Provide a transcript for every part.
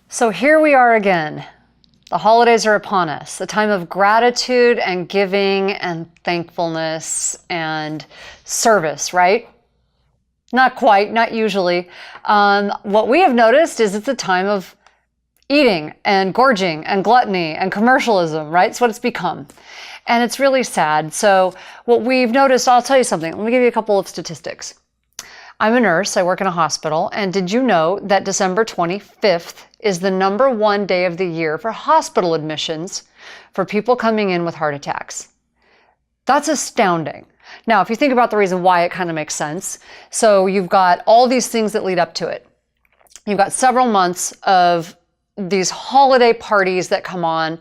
So here we are again. The holidays are upon us, a time of gratitude and giving and thankfulness and service, right? Not quite, not usually. What we have noticed is it's a time of eating and gorging and gluttony and commercialism, right? It's what it's become. And it's really sad. So what we've noticed, I'll tell you something. Let me give you a couple of statistics. I'm a nurse, I work in a hospital, and did you know that December 25th is the #1 day of the year for hospital admissions for people coming in with heart attacks? That's astounding. Now, if you think about the reason why, it kind of makes sense. So you've got all these things that lead up to it. You've got several months of these holiday parties that come on.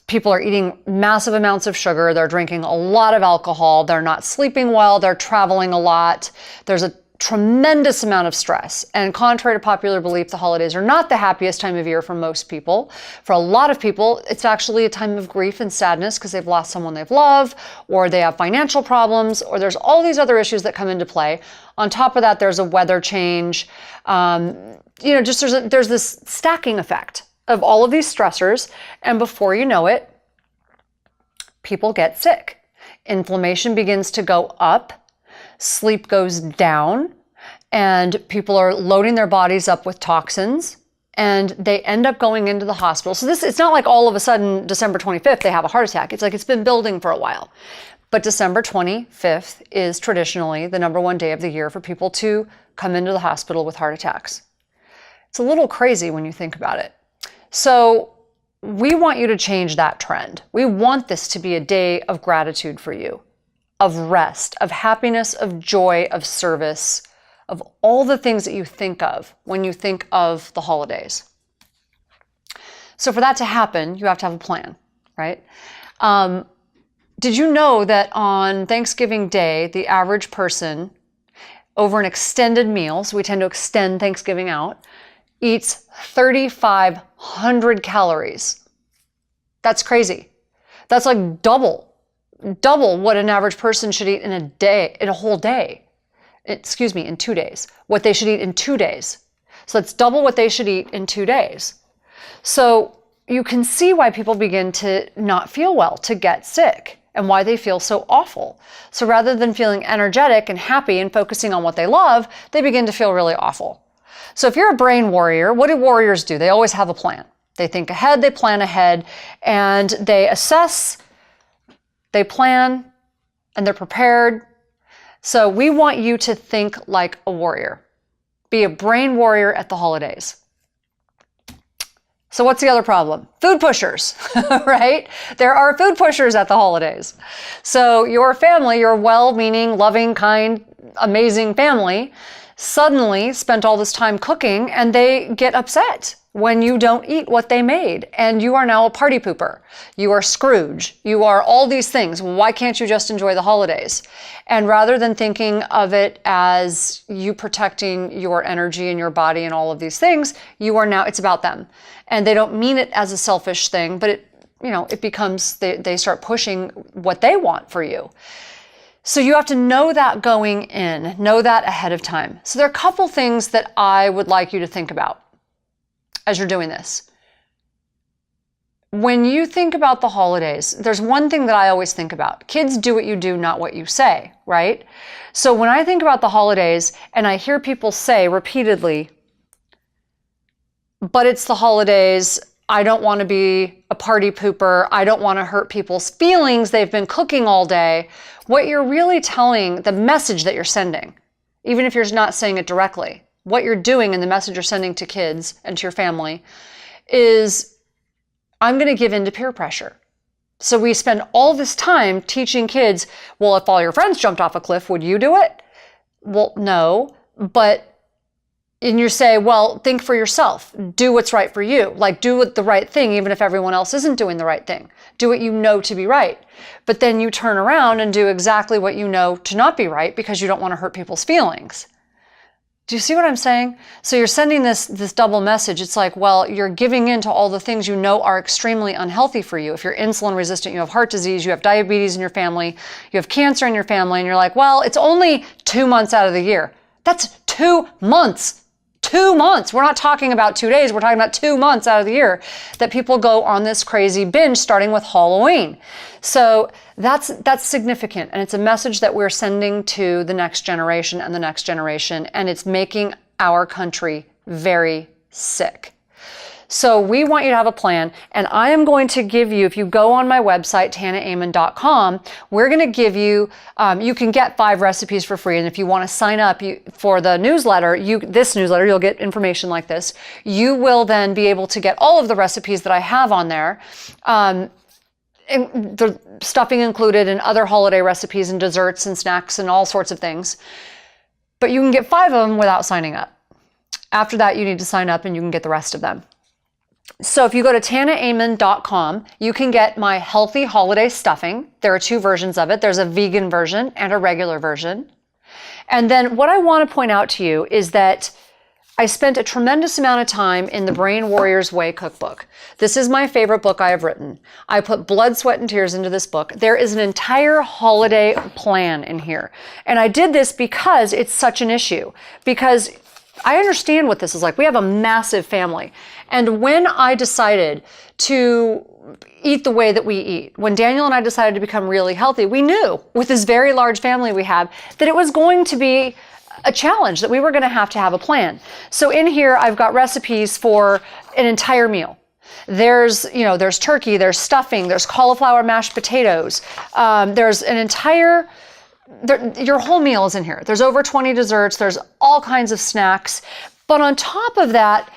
People are eating massive amounts of sugar. They're drinking a lot of alcohol. They're not sleeping well. They're traveling a lot. There's a tremendous amount of stress. And contrary to popular belief, the holidays are not the happiest time of year for most people. For a lot of people, it's actually a time of grief and sadness because they've lost someone they've loved, or they have financial problems, or there's all these other issues that come into play. On top of that, there's a weather change. There's this stacking effect of all of these stressors. And before you know it, people get sick. Inflammation begins to go up. Sleep goes down, and people are loading their bodies up with toxins, and they end up going into the hospital. So it's not like all of a sudden December 25th they have a heart attack. It's like it's been building for a while. But December 25th is traditionally the #1 day of the year for people to come into the hospital with heart attacks. It's a little crazy when you think about it. So we want you to change that trend. We want this to be a day of gratitude for you, of rest, of happiness, of joy, of service, of all the things that you think of when you think of the holidays. So for that to happen, you have to have a plan, right? Did you know that on Thanksgiving Day, the average person over an extended meal, so we tend to extend Thanksgiving out, eats 3,500 calories? That's crazy. That's like double what an average person should eat in a day, in a whole day. In 2 days. What they should eat in 2 days. So that's double what they should eat in 2 days. So you can see why people begin to not feel well, to get sick, and why they feel so awful. So rather than feeling energetic and happy and focusing on what they love, they begin to feel really awful. So if you're a brain warrior, what do warriors do? They always have a plan. They think ahead, they plan ahead, and they assess, they plan, and they're prepared. So we want you to think like a warrior. Be a brain warrior at the holidays. So what's the other problem? Food pushers, right? There are food pushers at the holidays. So your family, your well-meaning, loving, kind, amazing family, suddenly spent all this time cooking, and they get upset when you don't eat what they made, and you are now a party pooper. You are Scrooge. You are all these things. Why can't you just enjoy the holidays? And rather than thinking of it as you protecting your energy and your body and all of these things, you are now, it's about them. And they don't mean it as a selfish thing, but it becomes, they start pushing what they want for you. So you have to know that going in, know that ahead of time. So there are a couple things that I would like you to think about as you're doing this. When you think about the holidays, there's one thing that I always think about. Kids do what you do, not what you say, right? So when I think about the holidays and I hear people say repeatedly, but it's the holidays, I don't want to be a party pooper, I don't want to hurt people's feelings, they've been cooking all day. What you're really telling, the message that you're sending, even if you're not saying it directly, what you're doing and the message you're sending to kids and to your family is, I'm going to give in to peer pressure. So we spend all this time teaching kids, well, if all your friends jumped off a cliff, would you do it? Well, no, and you say, well, think for yourself. Do what's right for you. Like, do the right thing, even if everyone else isn't doing the right thing. Do what you know to be right. But then you turn around and do exactly what you know to not be right because you don't want to hurt people's feelings. Do you see what I'm saying? So you're sending this double message. It's like, well, you're giving in to all the things you know are extremely unhealthy for you. If you're insulin resistant, you have heart disease, you have diabetes in your family, you have cancer in your family, and you're like, well, it's only 2 months out of the year. That's 2 months. 2 months. We're not talking about 2 days. We're talking about 2 months out of the year that people go on this crazy binge starting with Halloween. So that's significant. And it's a message that we're sending to the next generation and the next generation. And it's making our country very sick. So we want you to have a plan, and I am going to give you, if you go on my website, tanaamen.com, we're going to give you, you can get 5 recipes for free, and if you want to sign up for the newsletter, this newsletter, you'll get information like this. You will then be able to get all of the recipes that I have on there, the stuffing included, and other holiday recipes and desserts and snacks and all sorts of things. But you can get 5 of them without signing up. After that, you need to sign up and you can get the rest of them. So if you go to tanaamen.com, you can get my healthy holiday stuffing. There are 2 versions of it. There's a vegan version and a regular version. And then what I want to point out to you is that I spent a tremendous amount of time in the Brain Warrior's Way cookbook. This is my favorite book I have written. I put blood, sweat, and tears into this book. There is an entire holiday plan in here. And I did this because it's such an issue. Because I understand what this is like. We have a massive family. And when I decided to eat the way that we eat, when Daniel and I decided to become really healthy, we knew with this very large family we have that it was going to be a challenge, that we were going to have a plan. So in here, I've got recipes for an entire meal. There's turkey, there's stuffing, there's cauliflower mashed potatoes. There's an entire... your whole meal is in here. There's over 20 desserts. There's all kinds of snacks. But on top of that,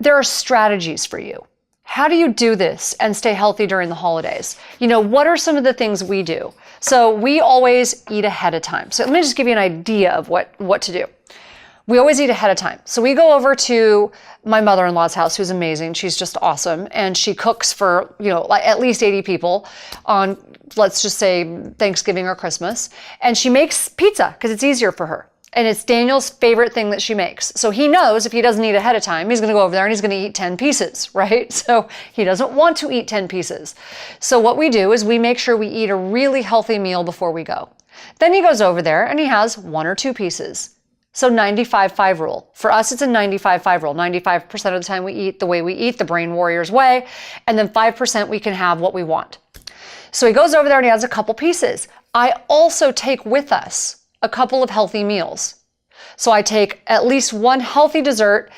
there are strategies for you. How do you do this and stay healthy during the holidays? What are some of the things we do? So we always eat ahead of time. So let me just give you an idea of what to do. We always eat ahead of time. So we go over to my mother-in-law's house, who's amazing. She's just awesome. And she cooks for, like at least 80 people on, let's just say, Thanksgiving or Christmas. And she makes pizza because it's easier for her. And it's Daniel's favorite thing that she makes. So he knows if he doesn't eat ahead of time, he's going to go over there and he's going to eat 10 pieces, right? So he doesn't want to eat 10 pieces. So what we do is we make sure we eat a really healthy meal before we go. Then he goes over there and he has 1 or 2 pieces. So 95-5 rule. For us, it's a 95-5 rule. 95% of the time we eat the way we eat, the Brain Warrior's way, and then 5% we can have what we want. So he goes over there and he has a couple pieces. I also take with us a couple of healthy meals. So I take at least 1 healthy dessert,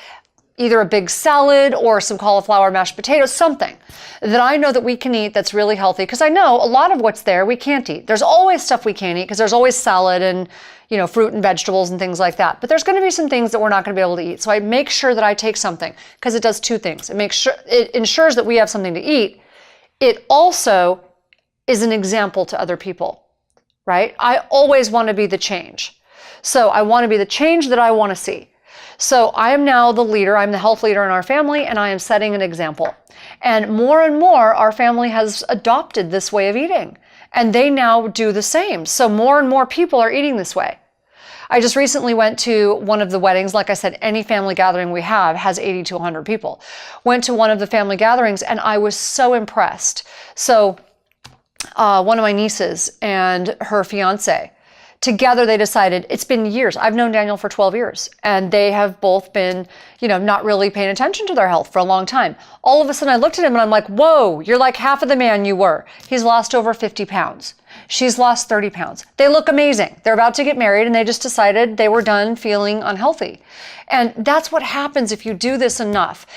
either a big salad or some cauliflower mashed potatoes, something that I know that we can eat that's really healthy, because I know a lot of what's there we can't eat. There's always stuff we can't eat because there's always salad and fruit and vegetables and things like that. But there's going to be some things that we're not going to be able to eat. So I make sure that I take something, because it does 2 things. It ensures that we have something to eat. It also is an example to other people, right? I always want to be the change. So I want to be the change that I want to see. So I am now the leader. I'm the health leader in our family, and I am setting an example. And more our family has adopted this way of eating, and they now do the same. So more and more people are eating this way. I just recently went to one of the weddings. Like I said, any family gathering we have has 80 to 100 people. Went to one of the family gatherings, and I was so impressed. So one of my nieces and her fiance, together they decided, it's been years. I've known Daniel for 12 years, and they have both been, not really paying attention to their health for a long time. All of a sudden I looked at him and I'm like, whoa, you're like half of the man you were. He's lost over 50 pounds. She's lost 30 pounds. They look amazing. They're about to get married and they just decided they were done feeling unhealthy. And that's what happens if you do this enough.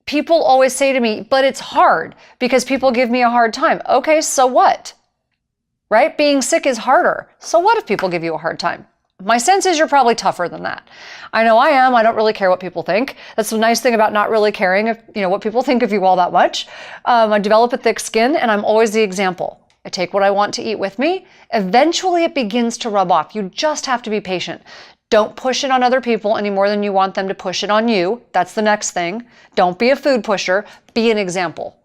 People always say to me, but it's hard because people give me a hard time. Okay, so what? Right? Being sick is harder. So what if people give you a hard time? My sense is you're probably tougher than that. I know I am. I don't really care what people think. That's the nice thing about not really caring if, what people think of you all that much. I develop a thick skin, and I'm always the example. I take what I want to eat with me. Eventually it begins to rub off. You just have to be patient. Don't push it on other people any more than you want them to push it on you. That's the next thing. Don't be a food pusher. Be an example.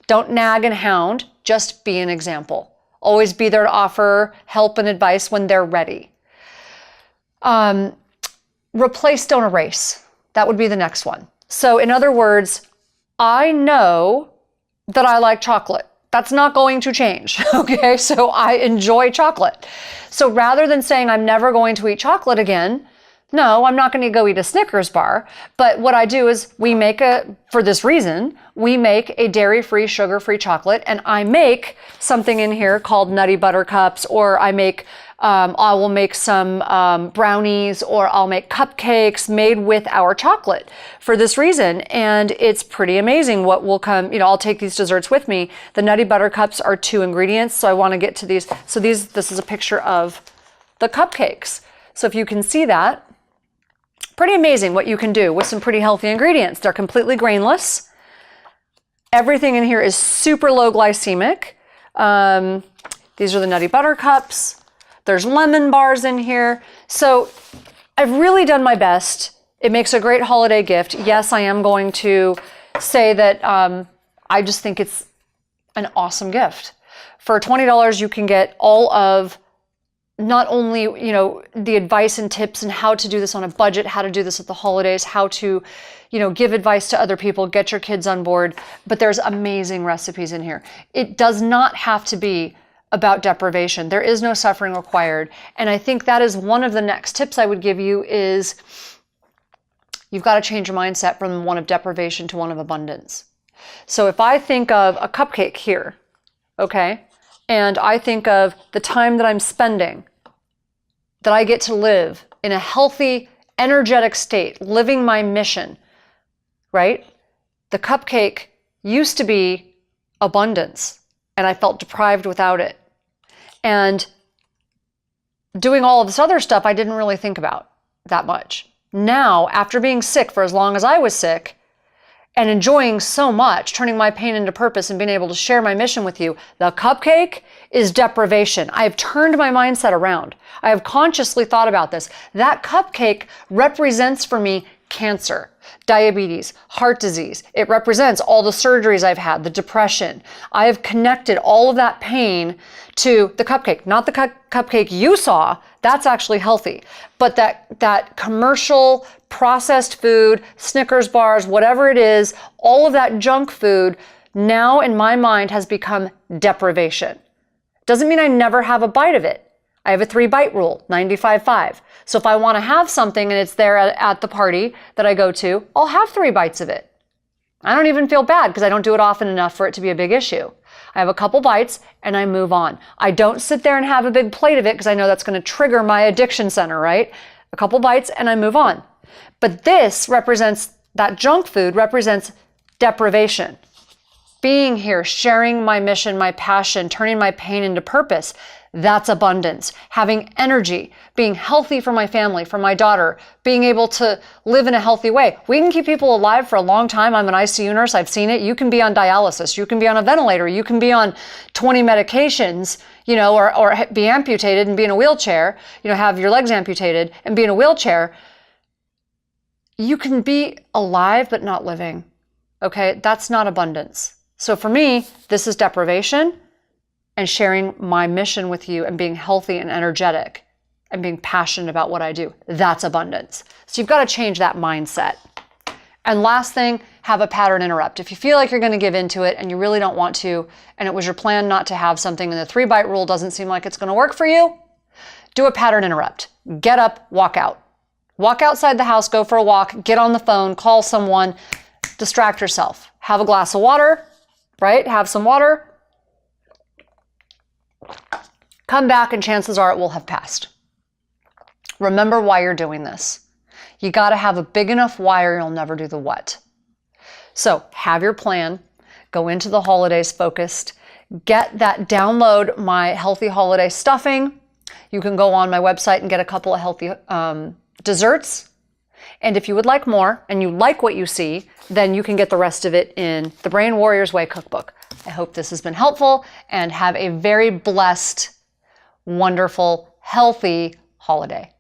Don't nag and hound. Just be an example. Always be there to offer help and advice when they're ready. Replace, don't erase. That would be the next one. So in other words, I know that I like chocolate. That's not going to change, okay? So I enjoy chocolate. So rather than saying I'm never going to eat chocolate again, No, I'm not going to go eat a Snickers bar. But what I do is for this reason, we make a dairy-free, sugar-free chocolate, and I make something in here called Nutty Buttercups, or I will make some brownies, or I'll make cupcakes made with our chocolate for this reason. And it's pretty amazing what will come. I'll take these desserts with me. The Nutty Buttercups are 2 ingredients, so I want to get to these. So this is a picture of the cupcakes. So if you can see that, pretty amazing what you can do with some pretty healthy ingredients. They're completely grainless. Everything in here is super low glycemic. These are the Nutty Buttercups. There's lemon bars in here. So I've really done my best. It makes a great holiday gift. Yes, I am going to say that I just think it's an awesome gift. For $20, you can get all of not only, the advice and tips and how to do this on a budget, how to do this at the holidays, how to, give advice to other people, get your kids on board, but there's amazing recipes in here. It does not have to be about deprivation. There is no suffering required. And I think that is one of the next tips I would give you is you've got to change your mindset from one of deprivation to one of abundance. So if I think of a cupcake here, okay, and I think of the time that I'm spending, that I get to live in a healthy, energetic state, living my mission, right? The cupcake used to be abundance, and I felt deprived without it. And doing all of this other stuff I didn't really think about that much. Now, after being sick for as long as I was sick, and enjoying so much, turning my pain into purpose and being able to share my mission with you, the cupcake is deprivation. I have turned my mindset around. I have consciously thought about this. That cupcake represents for me cancer, diabetes, heart disease. It represents all the surgeries I've had, the depression. I have connected all of that pain to the cupcake, not the cupcake you saw. That's actually healthy. But that commercial processed food, Snickers bars, whatever it is, all of that junk food now in my mind has become deprivation. Doesn't mean I never have a bite of it. I have a 3-bite rule, 95-5. So if I want to have something and it's there at the party that I go to, I'll have 3 bites of it. I don't even feel bad because I don't do it often enough for it to be a big issue. I have a couple bites and I move on. I don't sit there and have a big plate of it because I know that's going to trigger my addiction center, right? A couple bites and I move on. But this represents, that junk food represents deprivation. Being here, sharing my mission, my passion, turning my pain into purpose, that's abundance. Having energy, being healthy for my family, for my daughter, being able to live in a healthy way. We can keep people alive for a long time. I'm an ICU nurse. I've seen it. You can be on dialysis. You can be on a ventilator. You can be on 20 medications, or be amputated and be in a wheelchair, have your legs amputated and be in a wheelchair. You can be alive but not living. Okay, that's not abundance. So for me, this is deprivation, and sharing my mission with you and being healthy and energetic and being passionate about what I do. That's abundance. So you've got to change that mindset. And last thing, have a pattern interrupt. If you feel like you're going to give into it and you really don't want to, and it was your plan not to have something and the 3-bite rule doesn't seem like it's going to work for you, do a pattern interrupt. Get up, walk out. Walk outside the house, go for a walk, get on the phone, call someone, distract yourself. Have a glass of water, right? Have some water. Come back and chances are it will have passed. Remember why you're doing this. You got to have a big enough why or you'll never do the what. So have your plan. Go into the holidays focused. Download my healthy holiday stuffing. You can go on my website and get a couple of healthy desserts. And if you would like more and you like what you see, then you can get the rest of it in the Brain Warrior's Way cookbook. I hope this has been helpful and have a very blessed, wonderful, healthy holiday.